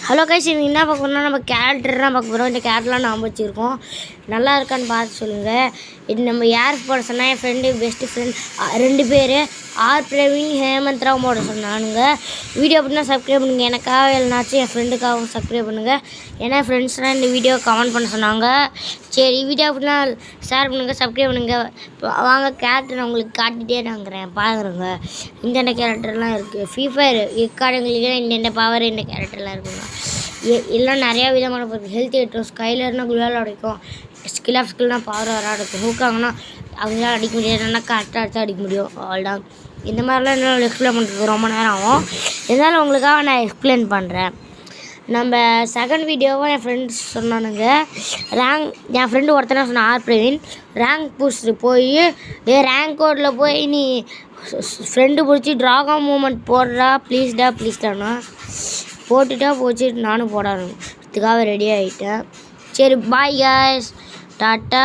Hello guys, இது என்ன பார்க்க போகிறோம்னா நம்ம கேரக்டர் தான் பார்க்க போகிறோம். இந்த கேரக்டர்லாம் நாம் வச்சுருக்கோம், நல்லா இருக்கான்னு பார்த்து சொல்லுங்கள். இது நம்ம யார் போட சொன்னால் என் ஃப்ரெண்டு பெஸ்ட்டு ஃப்ரெண்ட் 2 பேர் ஆர் பிரவீன் ஹேமந்த் ராவ் போட சொன்னானுங்க. வீடியோ அப்படின்னா சப்ஸ்கிரைப் பண்ணுங்கள், எனக்காக இல்லைனாச்சும் என் ஃப்ரெண்டுக்காகவும் சப்ஸ்கிரைப் பண்ணுங்கள். ஏன்னா ஃப்ரெண்ட்ஸ்லாம் இந்த வீடியோ கமெண்ட் பண்ண சொன்னாங்க. சரி, வீடியோ அப்படின்னா ஷேர் பண்ணுங்கள், சப்ஸ்கிரைப் பண்ணுங்கள். வாங்க கேரக்டர் நான் உங்களுக்கு காட்டிகிட்டே நாங்கிறேன், பாருங்க. இந்த கேரக்டர்லாம் இருக்குது. ஃப்ரீ ஃபயர் எக்காடங்களிலே இந்த பவர் இந்த கேரக்டர்லாம் இருக்குங்க. எல்லாம் நிறையா விதமான பொருள். ஹெல்த் ஏற்றும், ஸ்கைலர்னால் குளால் அடைக்கும், ஸ்கில் ஆஃப் ஸ்கில்னால் பவர் வர அடைக்கும், ஹூக்காங்கன்னா அவங்களால அடிக்க முடியாது, நல்லா கரெக்டாக அடித்து அடிக்க முடியும். அவ்வளோதான். இந்த மாதிரிலாம் என்னால் எக்ஸ்பிளைன் பண்ணுறதுக்கு ரொம்ப நேரம் ஆகும். இருந்தாலும் உங்களுக்காக நான் எக்ஸ்பிளைன் பண்ணுறேன். நம்ம செகண்ட் வீடியோவும் என் ஃப்ரெண்ட்ஸ் சொன்னானுங்க. என் ஃப்ரெண்டு ஒருத்தனை சொன்ன ஆர் பிரவீன் ரேங்க் பூஸ்ட்டு போய் ரேங்க் கோடில் போய் நீ ஃப்ரெண்டு பிடிச்சி ட்ராகன் மூமெண்ட் போடுறா ப்ளீஸ்டாண்ணா போட்டுட்டா போச்சு. நானும் போடணும் இதுக்காக ரெடி ஆகிட்டேன். சரி, பாய் காய்ஸ், டாட்டா.